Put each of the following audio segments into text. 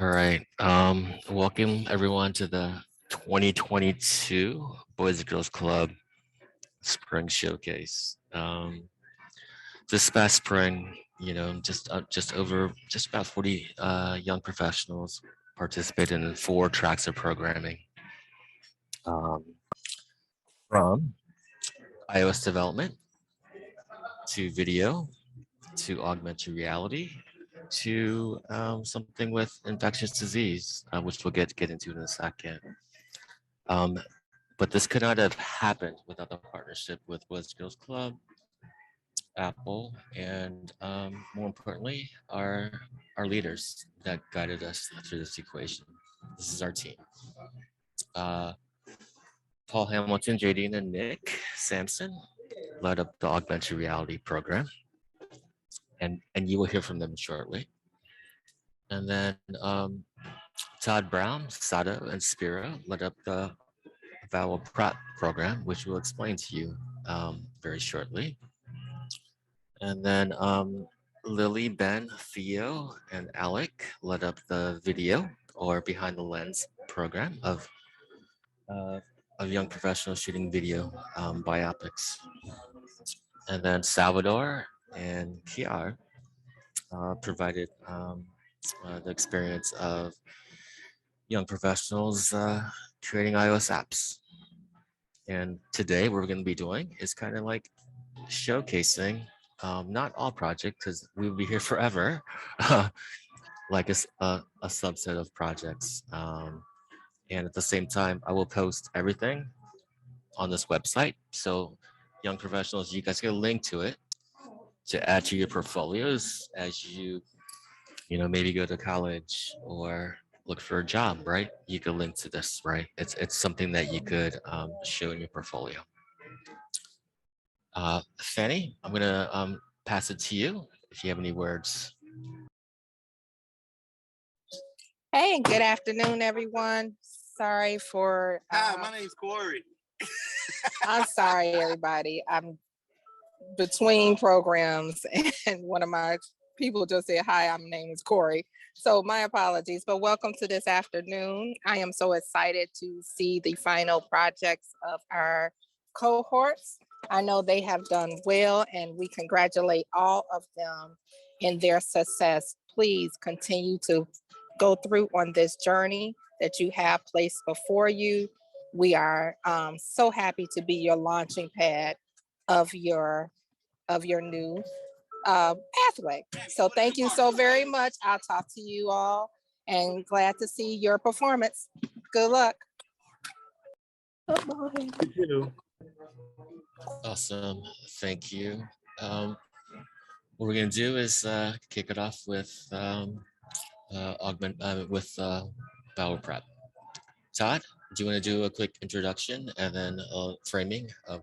All right. Welcome everyone to the 2022 Boys and Girls Club Spring Showcase. This past spring, just about 40 young professionals participated in 4 tracks of programming, um, from iOS development to video to augmented reality to something with infectious disease, which we'll get into in a second. But this could not have happened without the partnership with Boys and Girls Club, Apple, and more importantly, our leaders that guided us through this equation. This is our team. Paul Hamilton, JD, and Nick Sampson led up the augmented reality program, and you will hear from them shortly. And then Todd Brown, Sato, and Spiro led up the Vowel Prep program, which we'll explain to you very shortly. And then Lily, Ben, Theo, and Alec led up the video or behind the lens program of young professionals shooting video biopics. And then Salvador and Kiar provided the experience of young professionals creating iOS apps. And today what we're going to be doing is kind of like showcasing not all projects, because we will be here forever, like a subset of projects. And at the same time, I will post everything on this website. So young professionals, you guys get a link to it to add to your portfolios as you maybe go to college or look for a job, right? You could link to this, right? It's something that you could show in your portfolio. Fanny, I'm gonna pass it to you if you have any words. Hey, good afternoon, everyone. Sorry for. Hi, my name's Corey. I'm sorry, everybody. I'm between programs, and one of my people just said, "Hi, my name is Corey." So my apologies, but welcome to this afternoon. I am so excited to see the final projects of our cohorts. I know they have done well, and we congratulate all of them in their success. Please continue to go through on this journey that you have placed before you. We are so happy to be your launching pad of your new pathway. So thank you so very much. I'll talk to you all and glad to see your performance. Good luck. You too. Awesome, thank you. What we're gonna do is kick it off with Power Prep. Todd, do you want to do a quick introduction and then framing of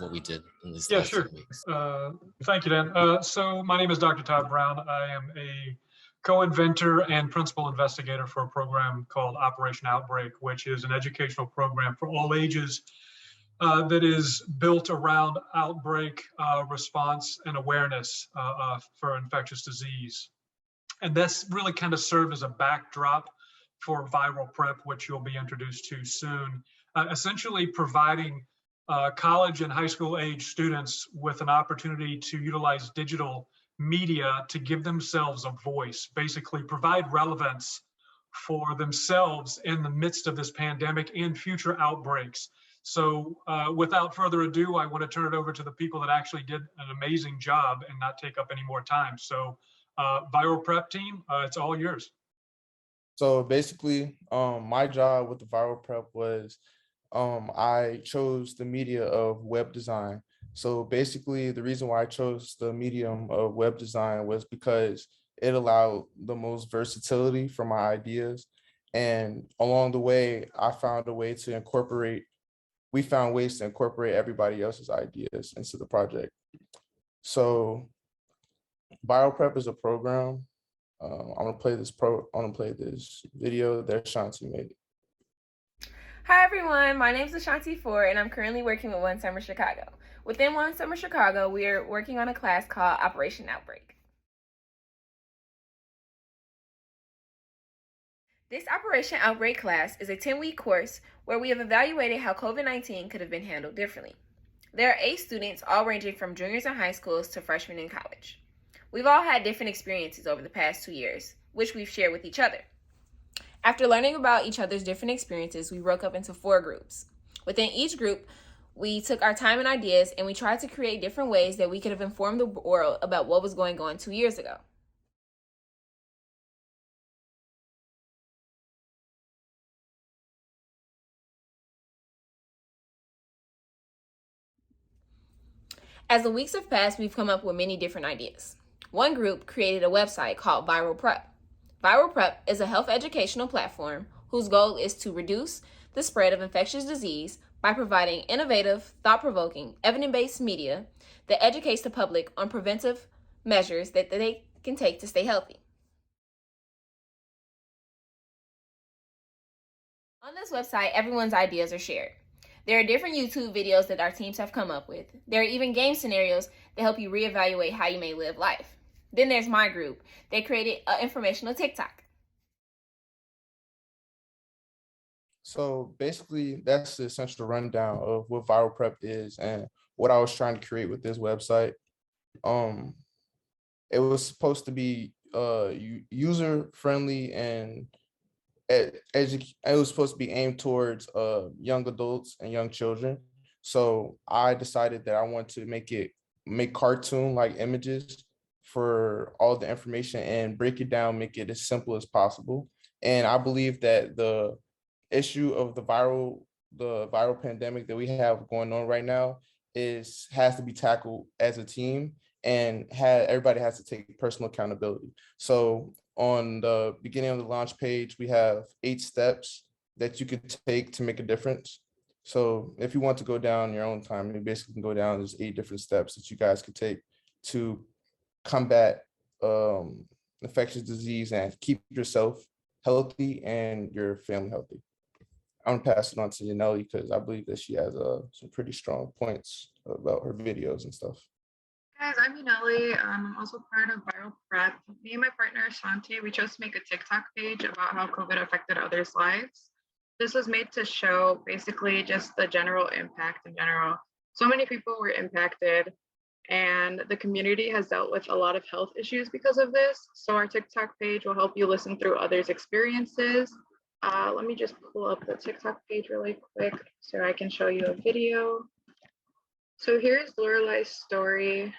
what we did in these last sure. 2 weeks? Thank you, Dan. So my name is Dr. Todd Brown. I am a co-inventor and principal investigator for a program called Operation Outbreak, which is an educational program for all ages that is built around outbreak response and awareness for infectious disease. And that's really kind of served as a backdrop for Viral Prep, which you'll be introduced to soon, essentially providing college and high school age students with an opportunity to utilize digital media to give themselves a voice, basically provide relevance for themselves in the midst of this pandemic and future outbreaks. So without further ado, I want to turn it over to the people that actually did an amazing job and not take up any more time. So Viral Prep team, it's all yours. So basically, my job with the Viral Prep was I chose the media of web design. So basically, the reason why I chose the medium of web design was because it allowed the most versatility for my ideas. And along the way, we found ways to incorporate everybody else's ideas into the project. So Viral Prep is a program. I'm gonna play this video that Shanti made. Hi everyone, my name is Ashanti Ford and I'm currently working with One Summer Chicago. Within One Summer Chicago, we are working on a class called Operation Outbreak. This Operation Outbreak class is a 10-week course where we have evaluated how COVID-19 could have been handled differently. There are 8 students, all ranging from juniors in high schools to freshmen in college. We've all had different experiences over the past 2 years, which we've shared with each other. After learning about each other's different experiences, we broke up into 4 groups. Within each group, we took our time and ideas and we tried to create different ways that we could have informed the world about what was going on 2 years ago. As the weeks have passed, we've come up with many different ideas. One group created a website called Viral Prep. Viral Prep is a health educational platform whose goal is to reduce the spread of infectious disease by providing innovative, thought-provoking, evidence-based media that educates the public on preventive measures that they can take to stay healthy. On this website, everyone's ideas are shared. There are different YouTube videos that our teams have come up with. There are even game scenarios that help you reevaluate how you may live life. Then there's my group. They created an informational TikTok. So basically, that's the essential rundown of what Viral Prep is and what I was trying to create with this website. It was supposed to be user friendly and it was supposed to be aimed towards young adults and young children. So I decided that I want to make cartoon like images for all the information and break it down, make it as simple as possible. And I believe that the issue of the viral pandemic that we have going on right now has to be tackled as a team, and everybody has to take personal accountability. So on the beginning of the launch page, we have 8 steps that you could take to make a difference. So if you want to go down your own time, you basically can go down, there's 8 different steps that you guys could take to combat infectious disease and keep yourself healthy and your family healthy. I'm gonna pass it on to Yaneli because I believe that she has some pretty strong points about her videos and stuff. Guys, I'm Yaneli. I'm also part of Viral Prep. Me and my partner Shanti, we chose to make a TikTok page about how COVID affected others' lives. This was made to show basically just the general impact in general. So many people were impacted, and the community has dealt with a lot of health issues because of this. So our TikTok page will help you listen through others' experiences. Let me just pull up the TikTok page really quick so I can show you a video. So here's Lorelai's story.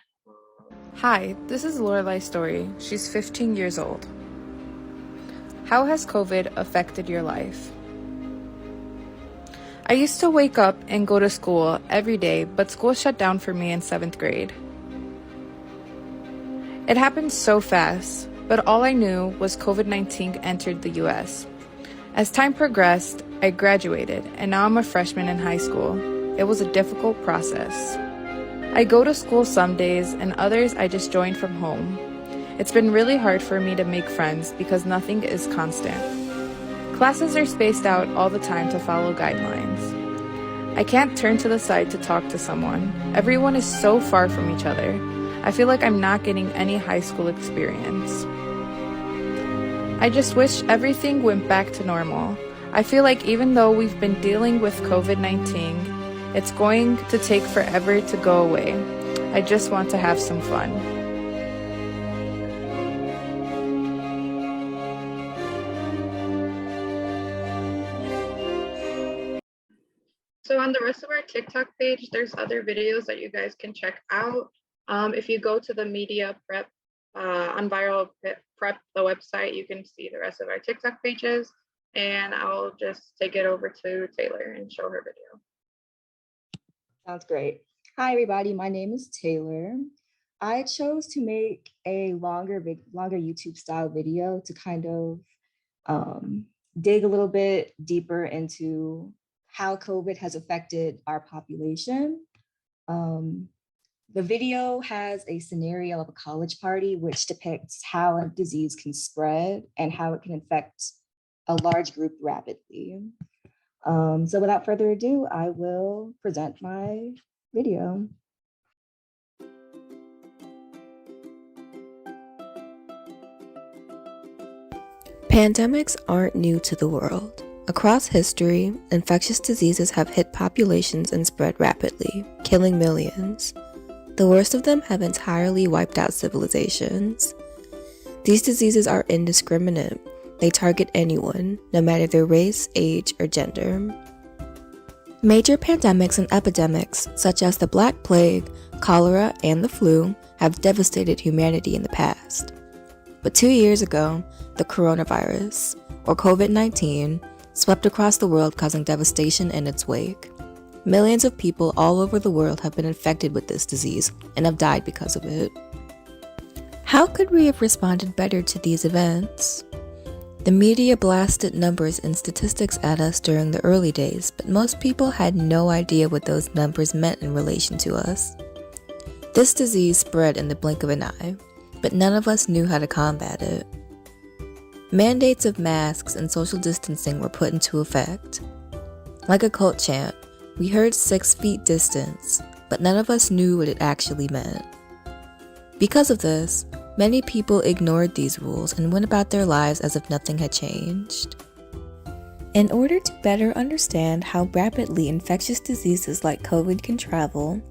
Hi, this is Lorelai's story. She's 15 years old. How has COVID affected your life? I used to wake up and go to school every day, but school shut down for me in 7th grade. It happened so fast, but all I knew was COVID-19 entered the US. As time progressed, I graduated, and now I'm a freshman in high school. It was a difficult process. I go to school some days, and others I just join from home. It's been really hard for me to make friends because nothing is constant. Classes are spaced out all the time to follow guidelines. I can't turn to the side to talk to someone. Everyone is so far from each other. I feel like I'm not getting any high school experience. I just wish everything went back to normal. I feel like even though we've been dealing with COVID-19, it's going to take forever to go away. I just want to have some fun. So on the rest of our TikTok page, there's other videos that you guys can check out. If you go to the media prep on Viral Prep, the website, you can see the rest of our TikTok pages, and I'll just take it over to Taylor and show her video. Sounds great. Hi, everybody. My name is Taylor. I chose to make a longer YouTube style video to kind of dig a little bit deeper into how COVID has affected our population. The video has a scenario of a college party, which depicts how a disease can spread and how it can infect a large group rapidly. So without further ado, I will present my video. Pandemics aren't new to the world. Across history, infectious diseases have hit populations and spread rapidly, killing millions. The worst of them have entirely wiped out civilizations. These diseases are indiscriminate. They target anyone, no matter their race, age, or gender. Major pandemics and epidemics, such as the Black Plague, cholera, and the flu, have devastated humanity in the past. But 2 years ago, the coronavirus, or COVID-19, swept across the world, causing devastation in its wake. Millions of people all over the world have been infected with this disease and have died because of it. How could we have responded better to these events? The media blasted numbers and statistics at us during the early days, but most people had no idea what those numbers meant in relation to us. This disease spread in the blink of an eye, but none of us knew how to combat it. Mandates of masks and social distancing were put into effect. Like a cult chant, we heard 6 feet distance, but none of us knew what it actually meant. Because of this, many people ignored these rules and went about their lives as if nothing had changed. In order to better understand how rapidly infectious diseases like COVID can travel,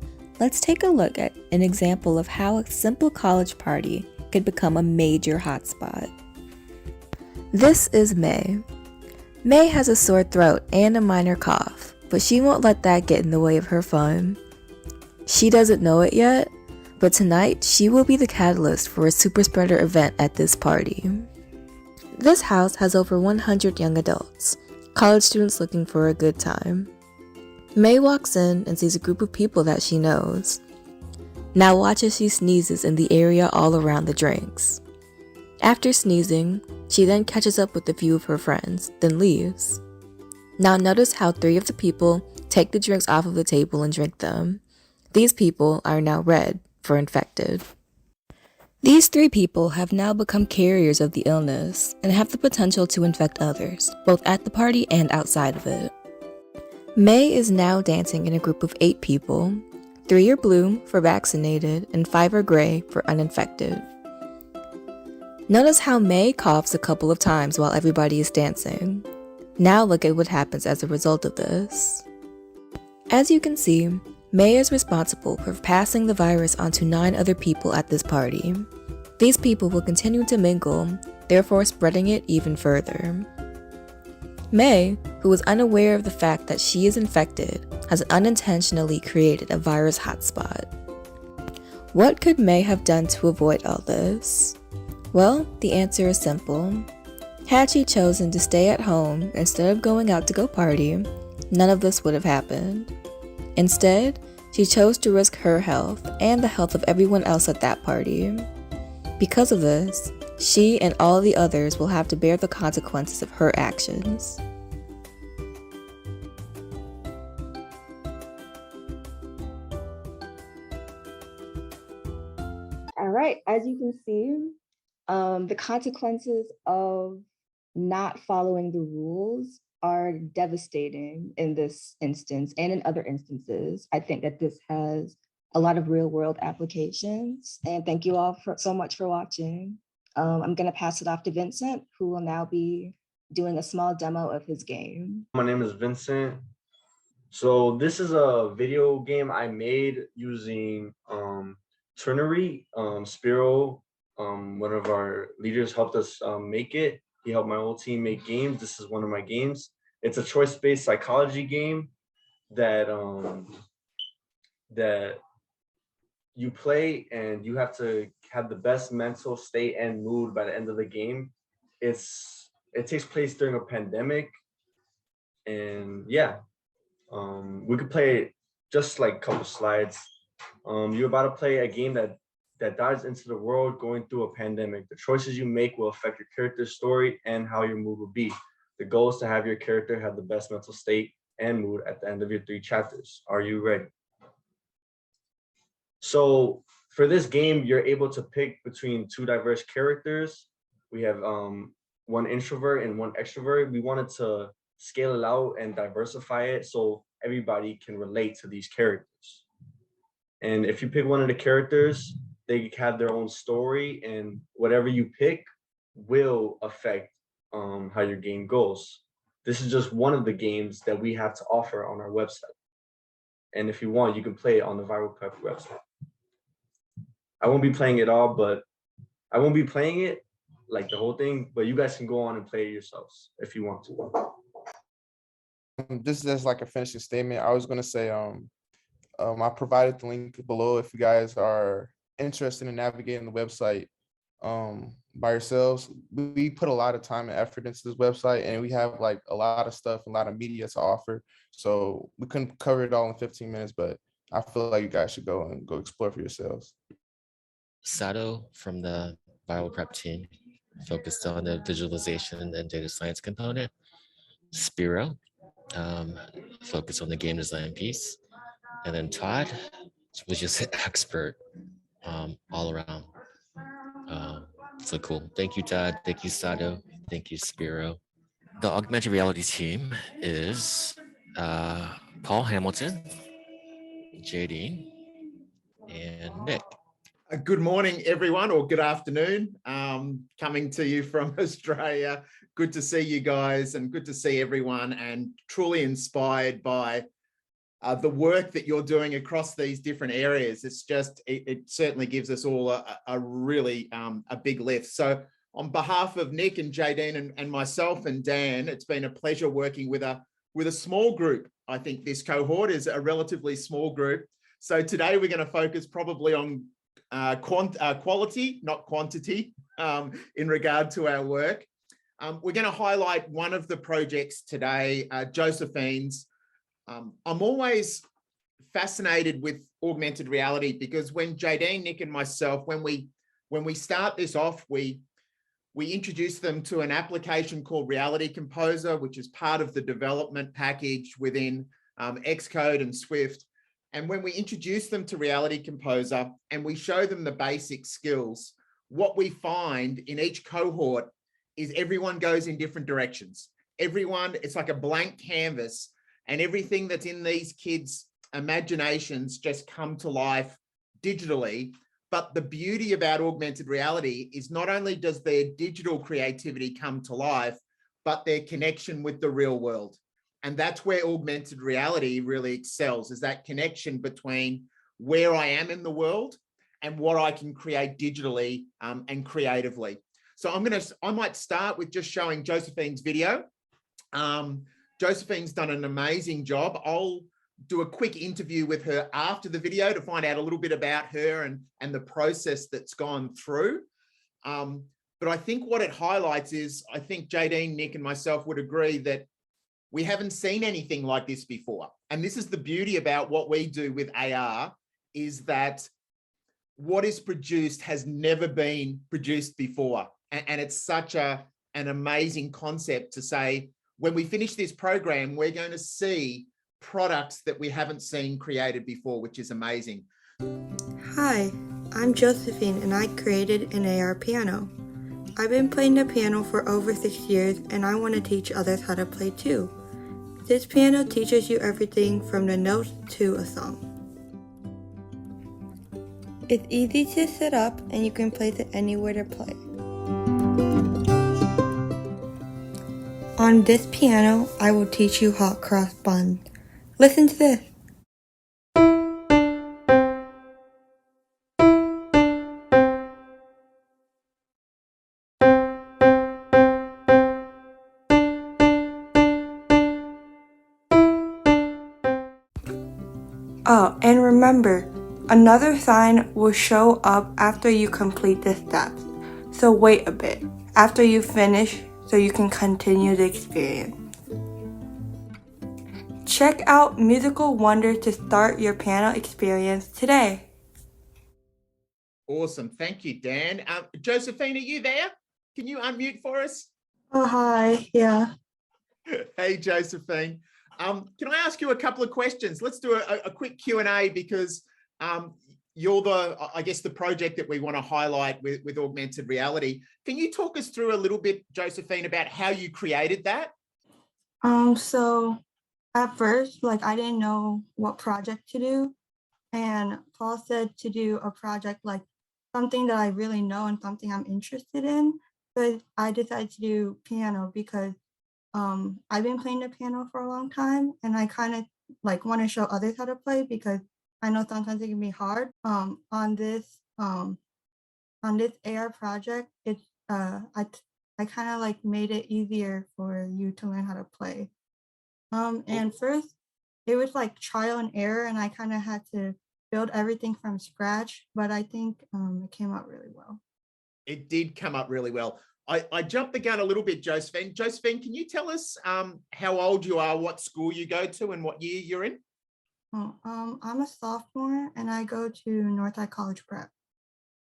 let's take a look at an example of how a simple college party could become a major hotspot. This is May. May has a sore throat and a minor cough, but she won't let that get in the way of her fun. She doesn't know it yet, but tonight she will be the catalyst for a super spreader event at this party. This house has over 100 young adults, college students looking for a good time. May walks in and sees a group of people that she knows. Now watch as she sneezes in the area all around the drinks. After sneezing, she then catches up with a few of her friends, then leaves. Now notice how 3 of the people take the drinks off of the table and drink them. These people are now red for infected. These 3 people have now become carriers of the illness and have the potential to infect others, both at the party and outside of it. May is now dancing in a group of 8 people. 3 are blue for vaccinated and 5 are gray for uninfected. Notice how May coughs a couple of times while everybody is dancing. Now look at what happens as a result of this. As you can see, May is responsible for passing the virus onto 9 other people at this party. These people will continue to mingle, therefore spreading it even further. May, who is unaware of the fact that she is infected, has unintentionally created a virus hotspot. What could May have done to avoid all this? Well, the answer is simple. Had she chosen to stay at home instead of going out to go party, none of this would have happened. Instead, she chose to risk her health and the health of everyone else at that party. Because of this, she and all the others will have to bear the consequences of her actions. All right, as you can see, the consequences of not following the rules are devastating in this instance and in other instances. I think that this has a lot of real world applications, and thank you all so much for watching. I'm gonna pass it off to Vincent, who will now be doing a small demo of his game. My name is Vincent. So this is a video game I made using Ternary. Spiro, one of our leaders, helped us make it. He helped my whole team make games. This is one of my games. It's a choice-based psychology game that that you play, and you have to have the best mental state and mood by the end of the game. It takes place during a pandemic, and yeah, we could play it just like a couple slides. You're about to play a game that dives into the world going through a pandemic. The choices you make will affect your character's story and how your mood will be. The goal is to have your character have the best mental state and mood at the end of your 3 chapters. Are you ready? So for this game, you're able to pick between 2 diverse characters. We have 1 introvert and 1 extrovert. We wanted to scale it out and diversify it so everybody can relate to these characters. And if you pick one of the characters, they have their own story, and whatever you pick will affect how your game goes. This is just one of the games that we have to offer on our website. And if you want, you can play it on the Viral Prep website. I won't be playing it all, but I won't be playing it like the whole thing, but you guys can go on and play it yourselves if you want to. This is just like a finishing statement. I was gonna say, I provided the link below if you guys are interested in navigating the website by yourselves. We put a lot of time and effort into this website, and we have like a lot of stuff, a lot of media to offer. So we couldn't cover it all in 15 minutes, but I feel like you guys should go explore for yourselves. Sato from the Viral Prep team focused on the visualization and data science component. Spiro focused on the game design piece. And then Todd was just an expert all around. So cool. Thank you, Todd. Thank you, Sato. Thank you, Spiro. The augmented reality team is Paul Hamilton, JD, and Nick. Good morning, everyone, or good afternoon. Coming to you from Australia. Good to see you guys and good to see everyone, and truly inspired by the work that you're doing across these different areas. It's just, it certainly gives us all a really a big lift. So on behalf of Nick and Jadine and myself and Dan, it's been a pleasure working with a small group. I think this cohort is a relatively small group. So today we're going to focus probably on quality, not quantity, in regard to our work. We're going to highlight one of the projects today, Josephine's. I'm always fascinated with augmented reality because when Jadine, Nick, and myself, when we start this off, we introduce them to an application called Reality Composer, which is part of the development package within Xcode and Swift. And when we introduce them to Reality Composer and we show them the basic skills, what we find in each cohort is everyone goes in different directions. Everyone, it's like a blank canvas, and everything that's in these kids' imaginations just come to life digitally. But the beauty about augmented reality is not only does their digital creativity come to life, but their connection with the real world. And that's where augmented reality really excels, is that connection between where I am in the world and what I can create digitally and creatively. So I might start with just showing Josephine's video. Josephine's done an amazing job. I'll do a quick interview with her after the video to find out a little bit about her and the process that's gone through. But I think what it highlights is, I think Jadine, Nick, and myself would agree that we haven't seen anything like this before. And this is the beauty about what we do with AR, is that what is produced has never been produced before. And it's such an amazing concept to say, when we finish this program, we're going to see products that we haven't seen created before, which is amazing. Hi, I'm Josephine and I created an AR piano. I've been playing the piano for over 6 years and I want to teach others how to play too. This piano teaches you everything from the notes to a song. It's easy to set up and you can place it anywhere to play. On this piano, I will teach you hot cross buns. Listen to this. Oh, and remember, another sign will show up after you complete the steps. So wait a bit after you finish so you can continue the experience. Check out Musical Wonder to start your piano experience today. Awesome. Thank you, Dan. Josephine, are you there? Can you unmute for us? Oh, hi. Yeah. Hey, Josephine. Can I ask you a couple of questions? Let's do a quick Q&A because you're the project that we want to highlight with augmented reality. Can you talk us through a little bit, Josephine, about how you created that? So at first, I didn't know what project to do. And Paul said to do a project like something that I really know and something I'm interested in. but I decided to do piano because I've been playing the piano for a long time, and I kind of like want to show others how to play because I know sometimes it can be hard. On this AR project, it's I kind of like made it easier for you to learn how to play. And first, it was like trial and error, and I kind of had to build everything from scratch, but I think it came out really well. It did come up really well. I jumped the gun a little bit, Josephine. Josephine, can you tell us how old you are, what school you go to, and what year you're in? Oh, I'm a sophomore, and I go to Northside College Prep.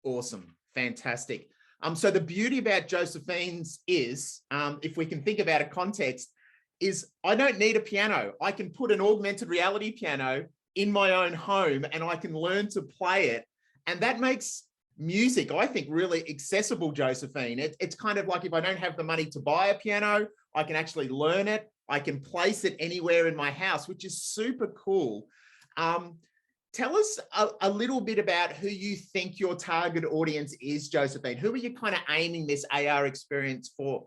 Awesome, fantastic. So the beauty about Josephine's is, if we can think about a context, is I don't need a piano. I can put an augmented reality piano in my own home and I can learn to play it. And that makes music, I think, really accessible, Josephine. It's kind of like if I don't have the money to buy a piano, I can actually learn it. I can place it anywhere in my house, which is super cool. Tell us a little bit about who you think your target audience is, Josephine. Who are you kind of aiming this AR experience for?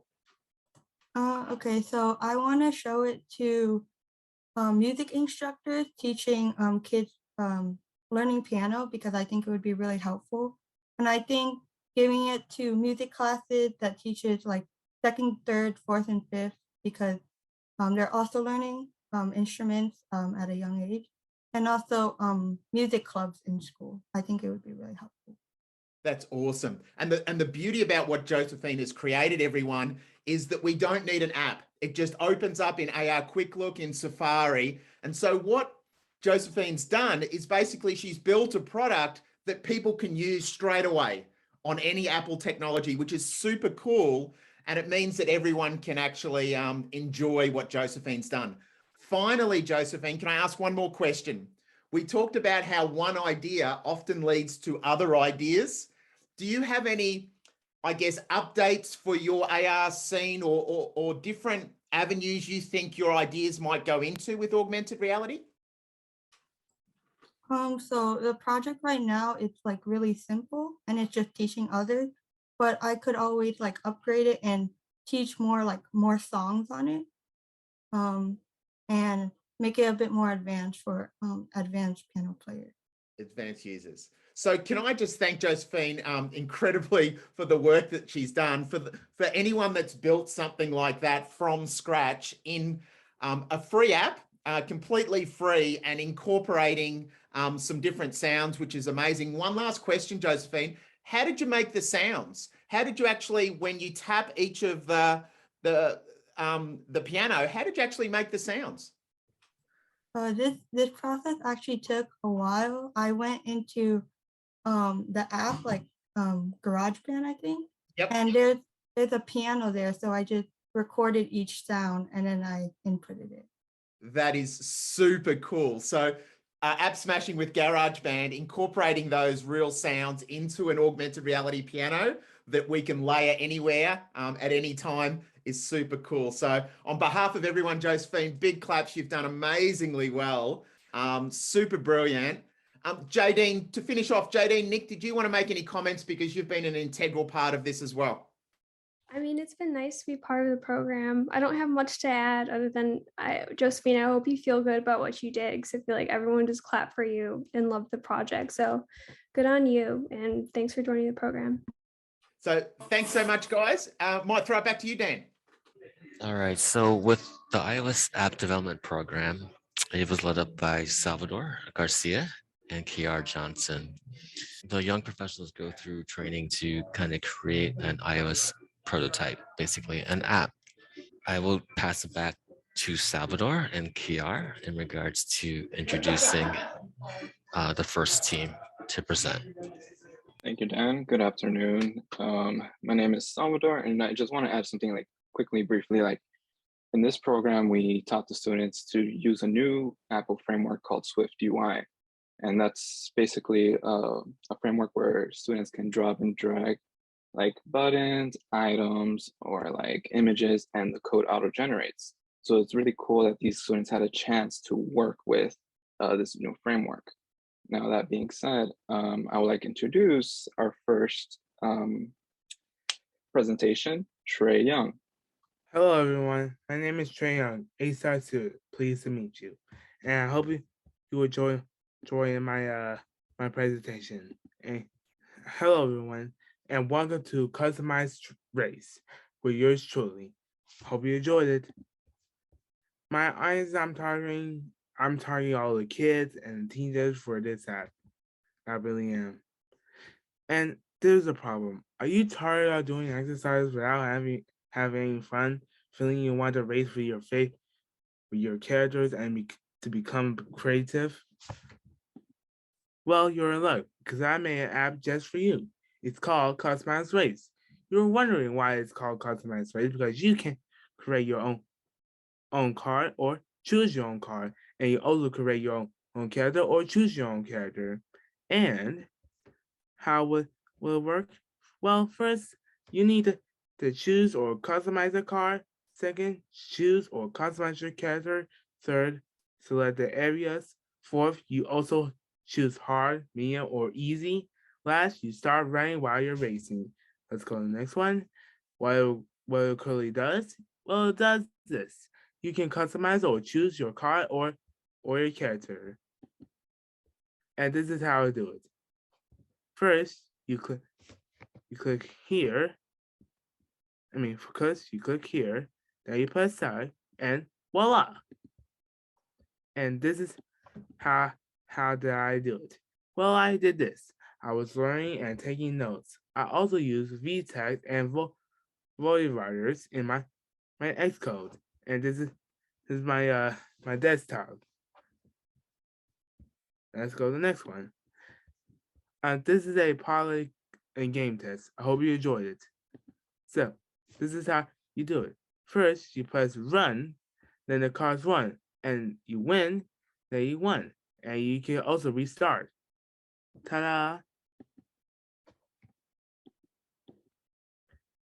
Okay, so I want to show it to music instructors teaching kids learning piano because I think it would be really helpful. And I think giving it to music classes that teaches like second, third, fourth, and fifth because they're also learning instruments at a young age. And also music clubs in school. I think it would be really helpful. That's awesome. And the beauty about what Josephine has created, everyone, is that we don't need an app. It just opens up in AR Quick Look in Safari. And so what Josephine's done is basically she's built a product that people can use straight away on any Apple technology, which is super cool. And it means that everyone can actually enjoy what Josephine's done. Finally, Josephine, can I ask one more question? We talked about how one idea often leads to other ideas. Do you have any, I guess, updates for your AR scene or different avenues you think your ideas might go into with augmented reality? So the project right now, it's like really simple and it's just teaching others, but I could always like upgrade it and teach more songs on it. And make it a bit more advanced for advanced piano players. Advanced users. So can I just thank Josephine incredibly for the work that she's done, for anyone that's built something like that from scratch in a free app, completely free, and incorporating some different sounds, which is amazing. One last question, Josephine. How did you make the sounds? How did you actually, when you tap each of the piano, how did you actually make the sounds? This process actually took a while. I went into the app like GarageBand, I think. Yep. And there's a piano there, so I just recorded each sound and then I inputted it. That is super cool. So app smashing with GarageBand, incorporating those real sounds into an augmented reality piano that we can layer anywhere at any time is super cool. So on behalf of everyone, Josephine, big claps. You've done amazingly well. Super brilliant. Jadine, to finish off, Jadine, Nick, did you want to make any comments because you've been an integral part of this as well? I mean, it's been nice to be part of the program. I don't have much to add other than, Josephine, I hope you feel good about what you did because I feel like everyone just clapped for you and loved the project. So good on you. And thanks for joining the program. So thanks so much, guys. Might throw it back to you, Dan. All right. So with the iOS app development program, it was led up by Salvador Garcia and Kiara Johnson. The young professionals go through training to kind of create an iOS prototype, basically an app. I will pass it back to Salvador and Kiara in regards to introducing the first team to present. Thank you, Dan. Good afternoon. My name is Salvador, and I just want to add something like quickly, briefly, like in this program, we taught the students to use a new Apple framework called Swift UI. And that's basically a framework where students can drop and drag like buttons, items, or like images, and the code auto-generates. So it's really cool that these students had a chance to work with this new framework. Now, that being said, I would like to introduce our first presentation, Trey Young. Hello, everyone. My name is Trey Young, A-star student. Pleased to meet you, and I hope you enjoy my presentation. And hello, everyone, and welcome to Customized Race with yours truly. Hope you enjoyed it. My audience, I'm targeting all the kids and teenagers for this app. I really am. And there's a problem. Are you tired of doing exercise without having fun, feeling you want to race for your faith, with your characters, and to become creative? Well, you're in luck, because I made an app just for you. It's called Customized Race. You're wondering why it's called Customized Race, because you can create your own card or choose your own card, and you also create your own character or choose your own character. And how will it work? Well, first, you need to choose or customize a card. Second, choose or customize your character. Third, select the areas. Fourth, you also choose hard, medium, or easy. Last, you start running while you're racing. Let's go to the next one. What it currently does? Well, it does this. You can customize or choose your card or your character. And this is how I do it. First, you click here. First you click here, then you press start, and voila. And this is how did I do it? Well, I did this. I was learning and taking notes. I also use VText and voice writers in my Xcode, and this is my my desktop. Let's go to the next one. This is a pilot and game test. I hope you enjoyed it. So this is how you do it. First, you press run, then the cards run, and you win, then you won. And you can also restart. Ta-da!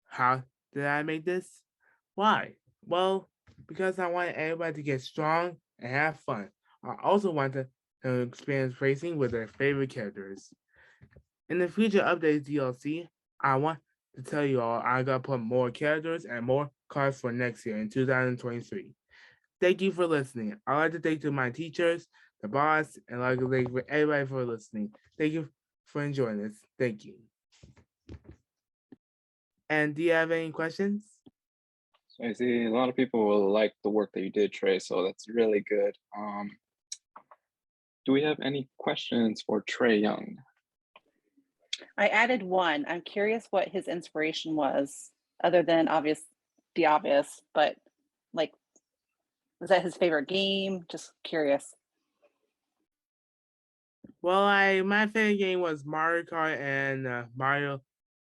How did I make this? Why? Well, because I want everybody to get strong and have fun. I also want to experience racing with their favorite characters. In the future updates DLC, I want to tell you all I gotta put more characters and more cards for next year in 2023. Thank you for listening. I'd like to thank to my teachers, the boss, and I'd like to thank everybody for listening. Thank you for enjoying this. Thank you. And do you have any questions? So I see a lot of people will like the work that you did, Trey, so that's really good. Do we have any questions for Trey Young? I added one. I'm curious what his inspiration was, other than the obvious, but like, was that his favorite game? Just curious. Well, my favorite game was Mario Kart and Mario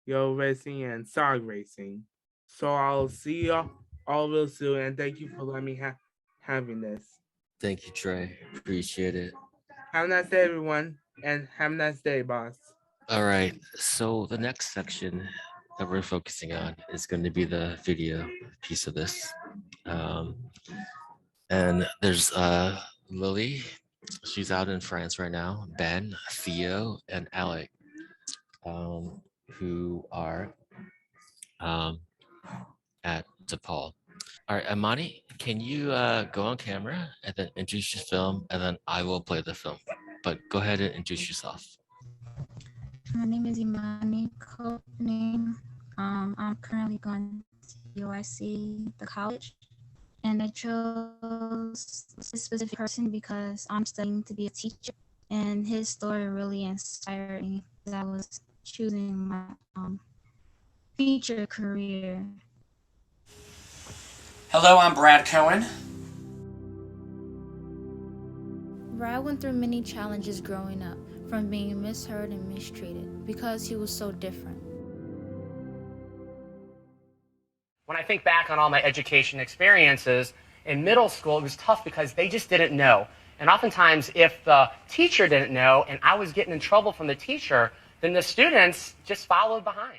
Racing and Sonic Racing. So I'll see you all real soon, and thank you for letting me having this. Thank you, Trey. Appreciate it. Have a nice day, everyone, and have a nice day, boss. All right. So the next section that we're focusing on is going to be the video piece of this. And there's Lily. She's out in France right now. Ben, Theo, and Alec, who are at DePaul. All right, Amani, can you go on camera and then introduce your film, and then I will play the film. But go ahead and introduce yourself. My name is Imani, code name. I'm currently going to UIC, the college, and I chose this specific person because I'm studying to be a teacher, and his story really inspired me as I was choosing my future career. Hello, I'm Brad Cohen. Brad went through many challenges growing up, from being misheard and mistreated because he was so different. When I think back on all my education experiences, in middle school, it was tough because they just didn't know. And oftentimes, if the teacher didn't know and I was getting in trouble from the teacher, then the students just followed behind.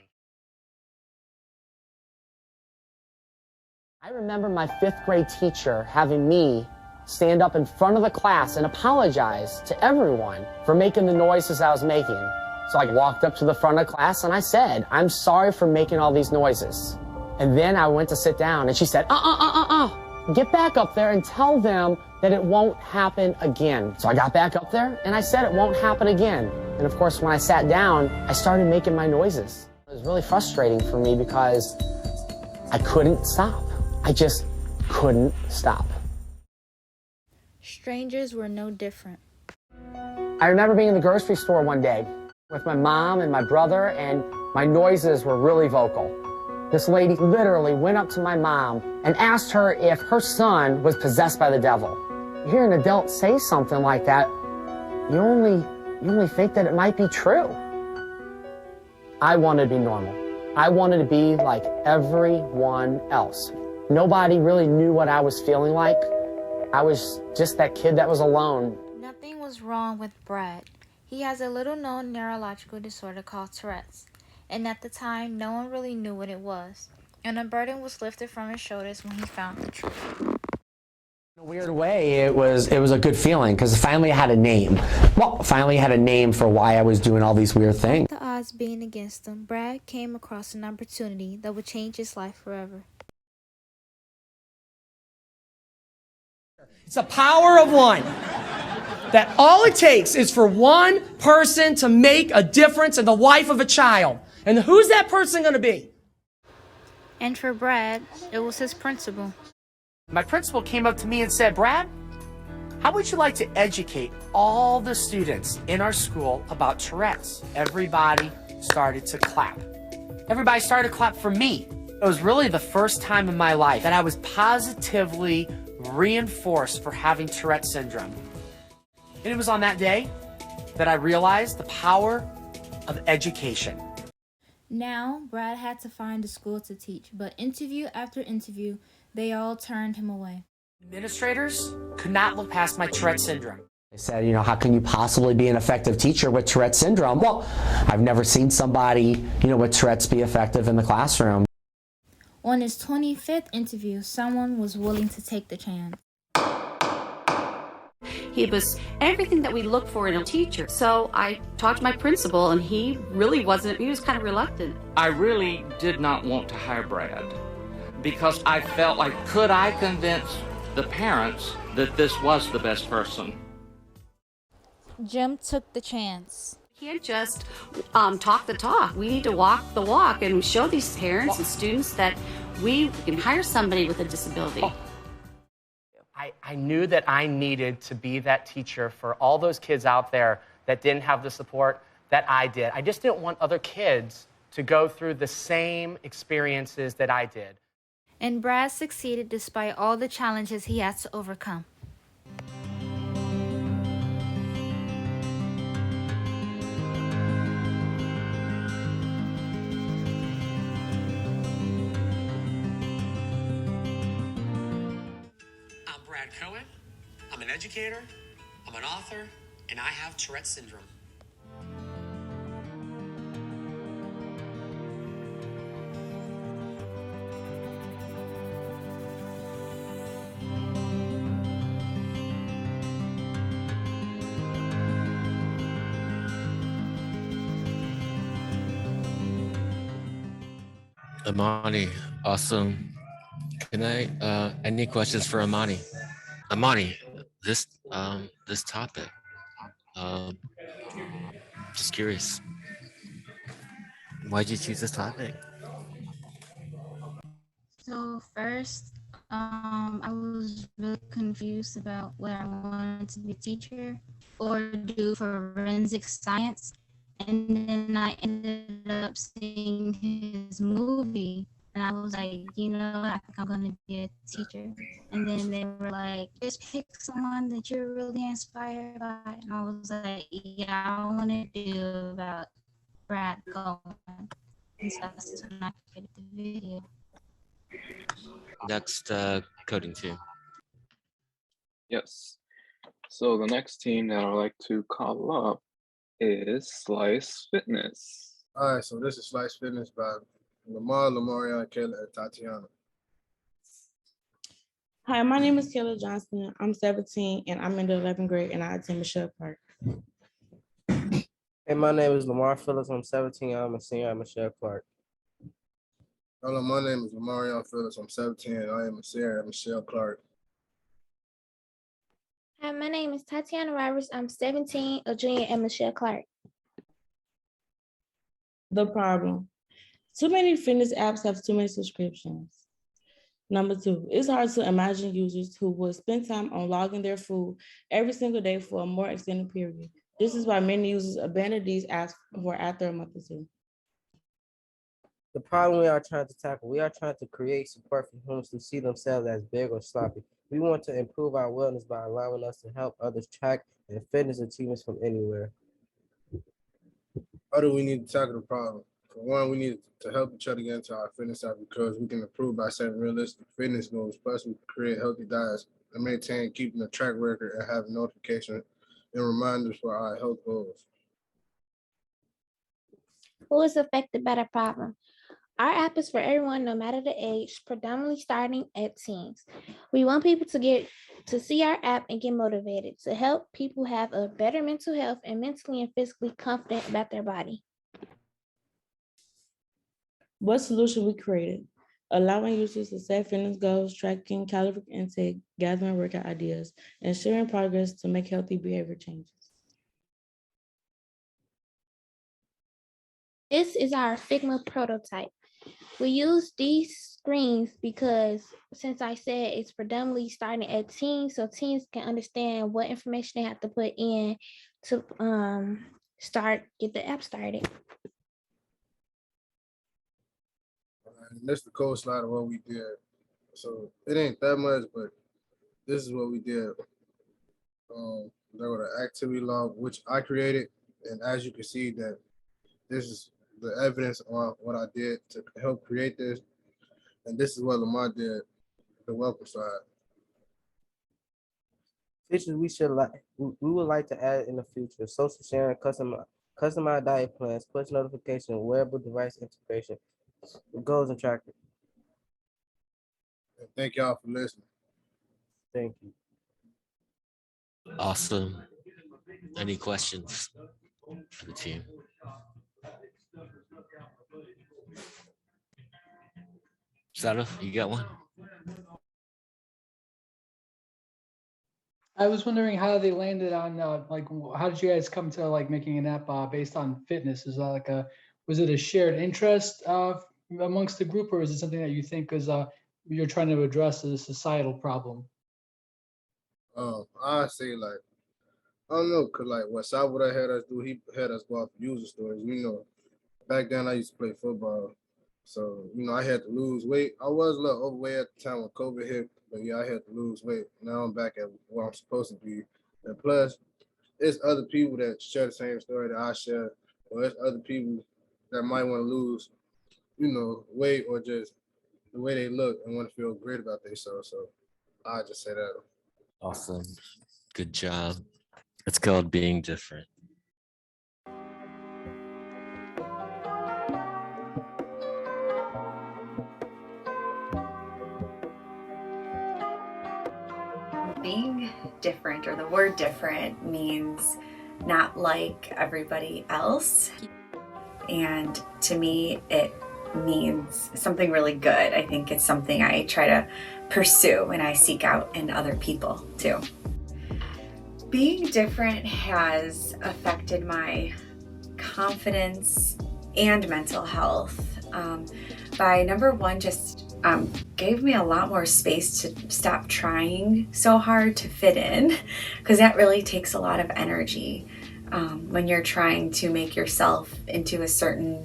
I remember my 5th grade teacher having me stand up in front of the class and apologize to everyone for making the noises I was making. So I walked up to the front of class and I said, I'm sorry for making all these noises. And then I went to sit down and she said, get back up there and tell them that it won't happen again. So I got back up there and I said it won't happen again. And of course, when I sat down, I started making my noises. It was really frustrating for me because I couldn't stop. I just couldn't stop. Strangers were no different. I remember being in the grocery store one day with my mom and my brother, and my noises were really vocal. This lady literally went up to my mom and asked her if her son was possessed by the devil. You hear an adult say something like that, you only think that it might be true. I wanted to be normal. I wanted to be like everyone else. Nobody really knew what I was feeling like. I was just that kid that was alone. Nothing was wrong with Brad. He has a little-known neurological disorder called Tourette's, and at the time, no one really knew what it was, and a burden was lifted from his shoulders when he found the truth. In a weird way, it was a good feeling because finally I had a name. Well, finally had a name for why I was doing all these weird things. With the odds being against him, Brad came across an opportunity that would change his life forever. It's the power of one. That all it takes is for one person to make a difference in the life of a child. And who's that person going to be? And for Brad, it was his principal. My principal came up to me and said, Brad, how would you like to educate all the students in our school about Tourette's? Everybody started to clap. Everybody started to clap for me. It was really the first time in my life that I was positively reinforced for having Tourette's syndrome. And it was on that day that I realized the power of education. Now, Brad had to find a school to teach, but interview after interview, they all turned him away. Administrators could not look past my Tourette's syndrome. They said, how can you possibly be an effective teacher with Tourette's syndrome? Well, I've never seen somebody, with Tourette's be effective in the classroom. On his 25th interview, someone was willing to take the chance. He was everything that we look for in a teacher. So I talked to my principal and he was kind of reluctant. I really did not want to hire Brad because I felt like, could I convince the parents that this was the best person? Jim took the chance. We can't just talk the talk. We need to walk the walk and show these parents and students that we can hire somebody with a disability. I knew that I needed to be that teacher for all those kids out there that didn't have the support that I did. I just didn't want other kids to go through the same experiences that I did. And Brad succeeded despite all the challenges he had to overcome. Brad Cohen. I'm an educator, I'm an author, and I have Tourette's syndrome. Amani, awesome. Can I, any questions for Amani? Amani, this topic, just curious. Why'd you choose this topic? So first, I was really confused about whether I wanted to be a teacher or do forensic science. And then I ended up seeing his movie. And I was like, I think I'm going to be a teacher. And then they were like, just pick someone that you're really inspired by. And I was like, yeah, I want to do about Brad Cohen. And so that's when I created the video. Next, coding team. Yes. So the next team that I'd like to call up is Slice Fitness. All right, so this is Slice Fitness by Lamar, Lamarion, Kayla, and Tatiana. Hi, my name is Kayla Johnson. I'm 17 and I'm in the 11th grade and I attend Michelle Park. Hey, my name is Lamar Phillips. I'm 17. I'm a senior at Michelle Clark. Hello, my name is Lamarion Phillips. I'm 17. I am a senior at Michelle Clark. Hi, my name is Tatiana Roberts. I'm 17, a junior at Michelle Clark. The problem. Too many fitness apps have too many subscriptions. Number 2, it's hard to imagine users who will spend time on logging their food every single day for a more extended period. This is why many users abandon these apps for after a month or 2. The problem we are trying to tackle, we are trying to create support for humans to see themselves as big or sloppy. We want to improve our wellness by allowing us to help others track their fitness achievements from anywhere. How do we need to tackle the problem? For one, we need to help each other get into our fitness app because we can improve by setting realistic fitness goals. Plus, we can create healthy diets and maintain keeping a track record and have notifications and reminders for our health goals. Who is affected by the problem? Our app is for everyone, no matter the age, predominantly starting at teens. We want people to see our app and get motivated to help people have a better mental health and mentally and physically confident about their body. What solution we created? Allowing users to set fitness goals, tracking caloric intake, gathering workout ideas, and sharing progress to make healthy behavior changes. This is our Figma prototype. We use these screens because, since I said it's predominantly starting at teens, so teens can understand what information they have to put in to get the app started. And this is the code slide of what we did. So it ain't that much, but this is what we did. There were the activity log, which I created. And as you can see that this is the evidence on what I did to help create this. And this is what Lamar did, the welcome slide. Features we would like to add in the future: social sharing, customized diet plans, push notification, wearable device integration, goals and trackers. And thank y'all for listening. Thank you. Awesome. Any questions for the team? Sarah, you got one? I was wondering how they landed on how did you guys come to making an app based on fitness? Is that was it a shared interest amongst the group, or is it something that you think is you're trying to address as a societal problem? I say I don't know, cause what Salvador had us do, he had us go off user stories. Back then I used to play football. So, I had to lose weight. I was a little overweight at the time when COVID hit, but yeah, I had to lose weight. Now I'm back at where I'm supposed to be. And plus, it's other people that share the same story that I share, or it's other people that might want to lose, weight or just the way they look and want to feel great about themselves. So I just say that. Awesome. Good job. It's called being different. Being different, or the word different, means not like everybody else. And to me, it means something really good. I think it's something I try to pursue and I seek out in other people too. Being different has affected my confidence and mental health by number one, just gave me a lot more space to stop trying so hard to fit in, because that really takes a lot of energy when you're trying to make yourself into a certain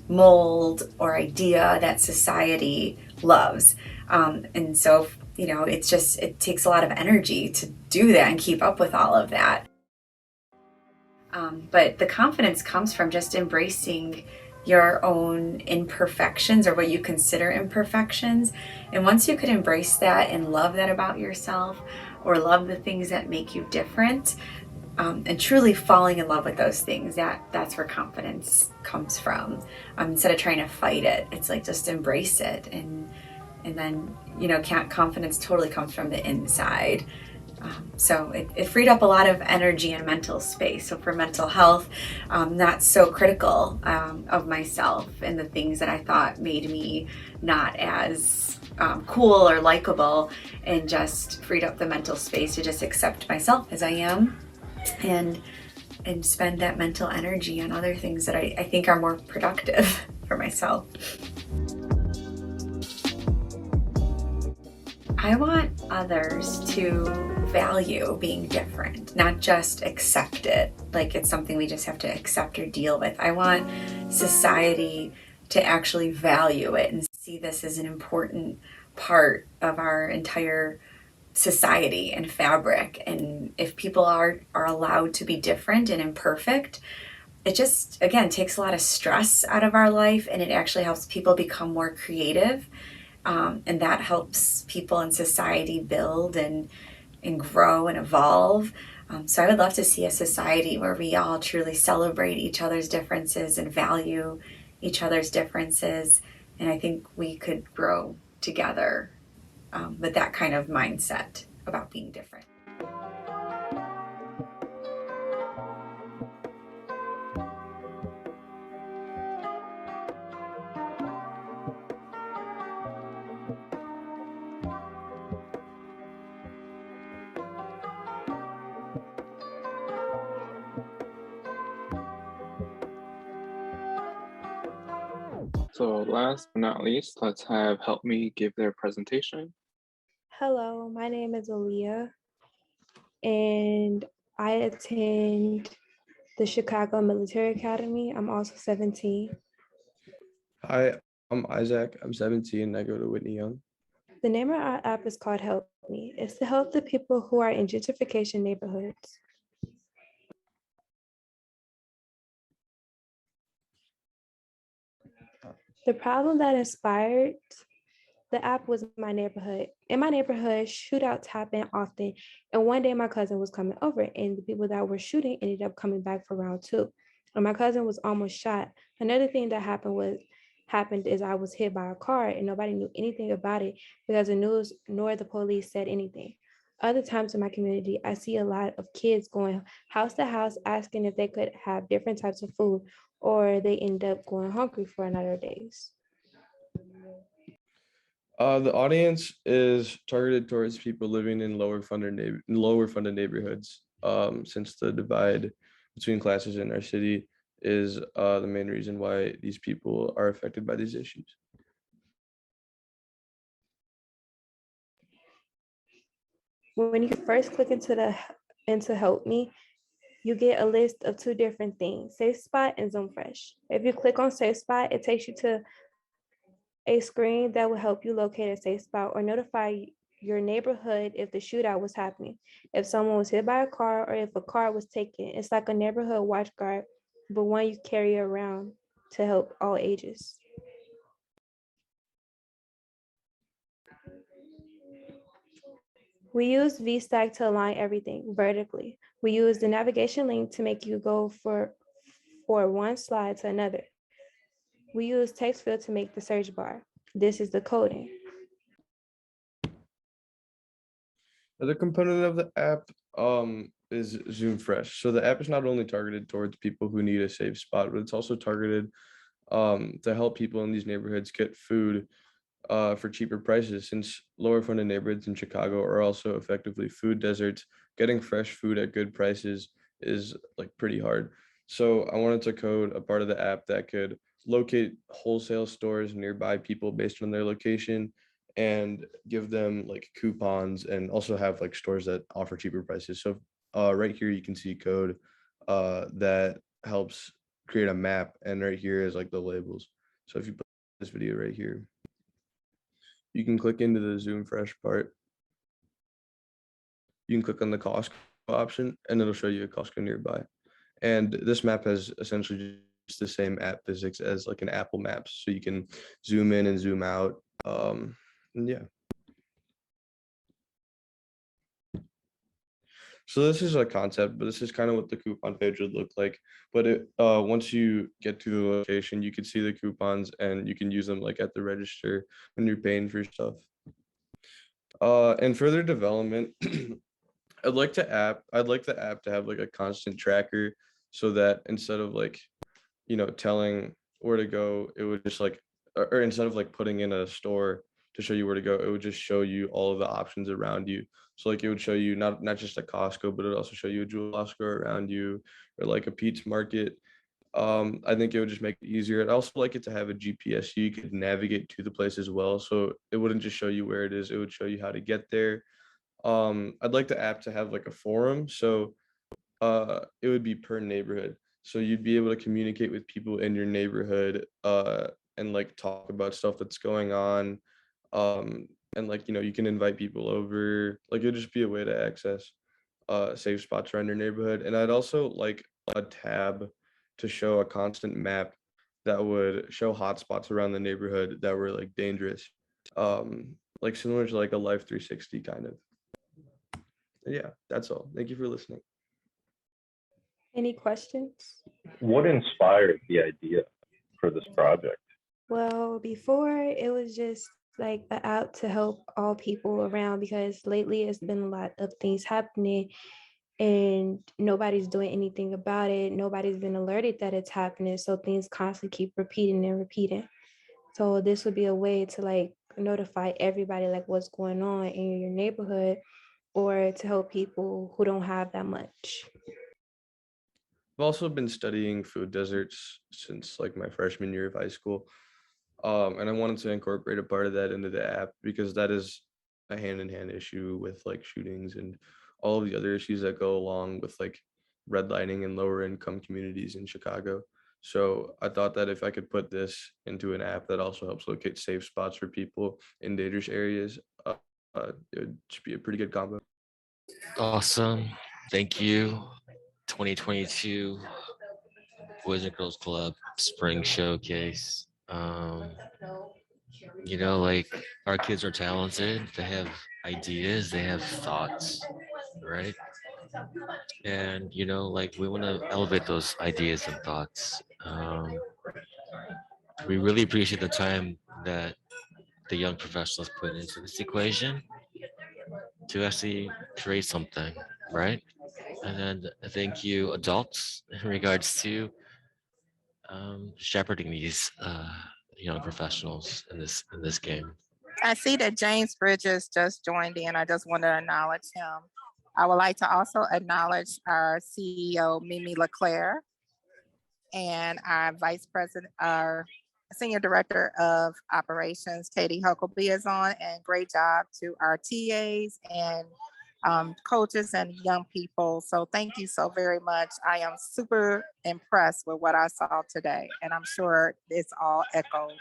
mold or idea that society loves. And so, it takes a lot of energy to do that and keep up with all of that. But the confidence comes from just embracing your own imperfections, or what you consider imperfections. And once you could embrace that and love that about yourself, or love the things that make you different, and truly falling in love with those things, that's where confidence comes from. Instead of trying to fight it, it's just embrace it. And then, confidence totally comes from the inside. So it freed up a lot of energy and mental space. So for mental health, that's so critical of myself and the things that I thought made me not as cool or likable, and just freed up the mental space to just accept myself as I am, and spend that mental energy on other things that I think are more productive for myself. I want others to value being different, not just accept it like it's something we just have to accept or deal with. I want society to actually value it and see this as an important part of our entire society and fabric. And if people are allowed to be different and imperfect, it just, again, takes a lot of stress out of our life, and it actually helps people become more creative. And that helps people in society build and grow and evolve. So I would love to see a society where we all truly celebrate each other's differences and value each other's differences. And I think we could grow together with that kind of mindset about being different. So last but not least, let's have Help Me give their presentation. Hello, my name is Aaliyah, and I attend the Chicago Military Academy. I'm also 17. Hi, I'm Isaac. I'm 17. I go to Whitney Young. The name of our app is called Help Me. It's to help the people who are in gentrification neighborhoods. The problem that inspired the app was my neighborhood. In my neighborhood, shootouts happen often. And one day my cousin was coming over, and the people that were shooting ended up coming back for round 2. And my cousin was almost shot. Another thing that happened is I was hit by a car, and nobody knew anything about it because the news nor the police said anything. Other times in my community, I see a lot of kids going house to house asking if they could have different types of food, or they end up going hungry for another days. The audience is targeted towards people living in lower funded neighborhoods, since the divide between classes in our city is the main reason why these people are affected by these issues. When you first click into Help Me, you get a list of 2 different things, Safe Spot and Zoom Fresh. If you click on Safe Spot, it takes you to a screen that will help you locate a safe spot or notify your neighborhood if the shootout was happening, if someone was hit by a car, or if a car was taken. It's like a neighborhood watch guard, but one you carry around to help all ages. We use VStack to align everything vertically. We use the navigation link to make you go for one slide to another. We use text field to make the search bar. This is the coding. Another component of the app is Zoom Fresh. So the app is not only targeted towards people who need a safe spot, but it's also targeted to help people in these neighborhoods get food for cheaper prices. Since lower funded neighborhoods in Chicago are also effectively food deserts, getting fresh food at good prices is like pretty hard. So I wanted to code a part of the app that could locate wholesale stores nearby people based on their location and give them like coupons, and also have like stores that offer cheaper prices. So right here you can see code that helps create a map, and right here is like the labels. So if you put this video right here, you can click into the Zoom Fresh part. You can click on the Costco option, and it'll show you a Costco nearby. And this map has essentially just the same app physics as like an Apple Maps. So you can zoom in and zoom out. And yeah. So this is a concept, but this is kind of what the coupon page would look like. But once you get to the location, you can see the coupons, and you can use them like at the register when you're paying for stuff. And further development I'd like the app to have like a constant tracker so that instead of like, telling where to go, it would just like, or instead of like putting in a store to show you where to go, it would just show you all of the options around you. So like it would show you not just a Costco, but it would also show you a Jewel Osco around you or like a Pete's Market. I think it would just make it easier. I'd also like it to have a GPS so you could navigate to the place as well. So it wouldn't just show you where it is, it would show you how to get there. I'd like the app to have like a forum. So it would be per neighborhood. So you'd be able to communicate with people in your neighborhood and like talk about stuff that's going on. And like, you can invite people over. Like it'd just be a way to access safe spots around your neighborhood. And I'd also like a tab to show a constant map that would show hotspots around the neighborhood that were like dangerous. Like similar to like a Life 360 kind of. Yeah, that's all. Thank you for listening. Any questions? What inspired the idea for this project? Well, before it was just like an app to help all people around because lately it's been a lot of things happening and nobody's doing anything about it. Nobody's been alerted that it's happening. So things constantly keep repeating and repeating. So this would be a way to like notify everybody like what's going on in your neighborhood or to help people who don't have that much. I've also been studying food deserts since like my freshman year of high school. And I wanted to incorporate a part of that into the app because that is a hand-in-hand issue with like shootings and all of the other issues that go along with like redlining in lower income communities in Chicago. So I thought that if I could put this into an app that also helps locate safe spots for people in dangerous areas, it would just be a pretty good combo. Awesome. Thank you. 2022 Boys and Girls Club Spring Showcase. Like our kids are talented. They have ideas. They have thoughts, right? And like we want to elevate those ideas and thoughts. We really appreciate the time that the young professionals put into this equation to actually create something, right? And then thank you, adults, in regards to shepherding these young professionals in this game. I see that James Bridges just joined in. I just want to acknowledge him. I would like to also acknowledge our CEO, Mimi LeClaire, and our Vice President, our Senior Director of Operations, Katie Huckabee is on, and great job to our TAs and coaches and young people. So thank you so very much. I am super impressed with what I saw today, and I'm sure it's all echoed.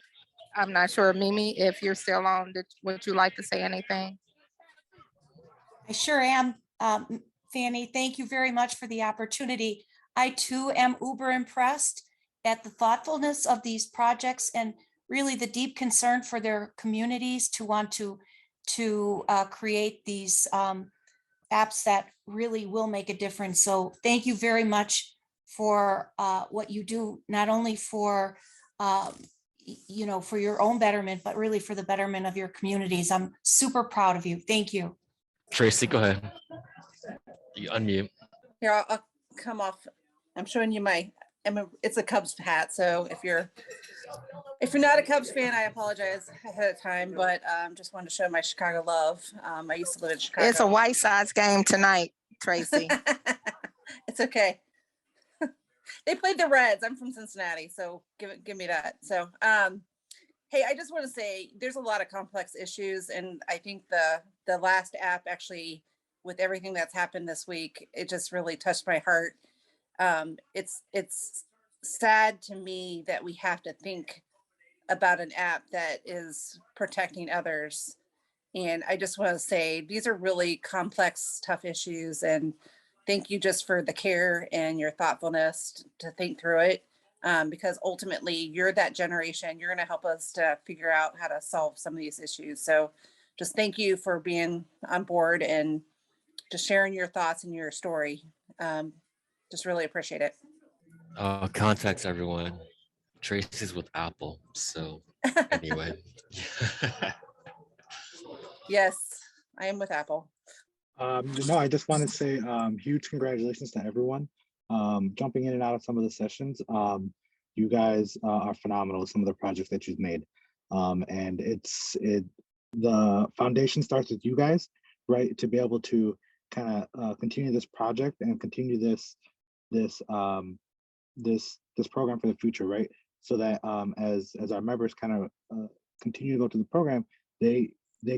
I'm not sure, Mimi, if you're still on, would you like to say anything? I sure am, Fanny. Thank you very much for the opportunity. I too am uber impressed at the thoughtfulness of these projects and really the deep concern for their communities to want to create these apps that really will make a difference. So thank you very much for what you do, not only for for your own betterment, but really for the betterment of your communities. I'm super proud of you. Thank you. Tracy, go ahead. You unmute. Here, I'll come off. I'm showing you it's a Cubs hat. So if you're not a Cubs fan, I apologize ahead of time, but just wanted to show my Chicago love. I used to live in Chicago. It's a White Sox game tonight, Tracy. It's okay. They played the Reds. I'm from Cincinnati, so give me that. So, hey, I just want to say there's a lot of complex issues, and I think the last app actually, with everything that's happened this week, it just really touched my heart. It's sad to me that we have to think about an app that is protecting others, and I just want to say these are really complex, tough issues, and thank you just for the care and your thoughtfulness to think through it, because ultimately you're that generation. You're going to help us to figure out how to solve some of these issues. So just thank you for being on board and just sharing your thoughts and your story. Just really appreciate it. Contacts everyone. Tracy's with Apple. So anyway. Yes, I am with Apple. No, I just want to say huge congratulations to everyone. Jumping in and out of some of the sessions. You guys are phenomenal, some of the projects that you've made. And the foundation starts with you guys, right? To be able to kind of continue this project and continue this program for the future, right? So that as our members kind of continue to go to the program, they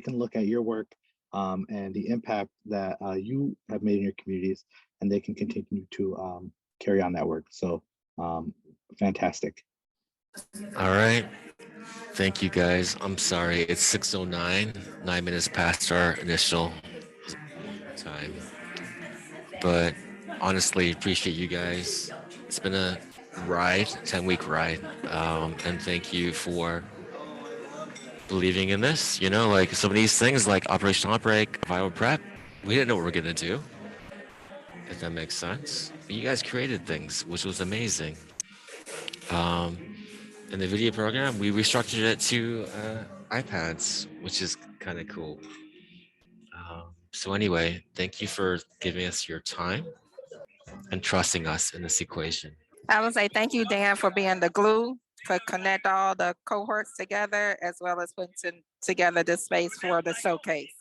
can look at your work and the impact that you have made in your communities, and they can continue to carry on that work. So fantastic. All right. Thank you guys. I'm sorry. It's 6:09, 9 minutes past our initial time. But honestly, appreciate you guys. It's been a ride, 10-week ride. And thank you for believing in this. You know, like some of these things like Operation Outbreak, Viral Prep, we didn't know what we were gonna do, if that makes sense. But you guys created things, which was amazing. In the video program, we restructured it to iPads, which is kind of cool. So anyway, thank you for giving us your time and trusting us in this equation. I would say thank you, Dan, for being the glue to connect all the cohorts together, as well as putting together this space for the showcase.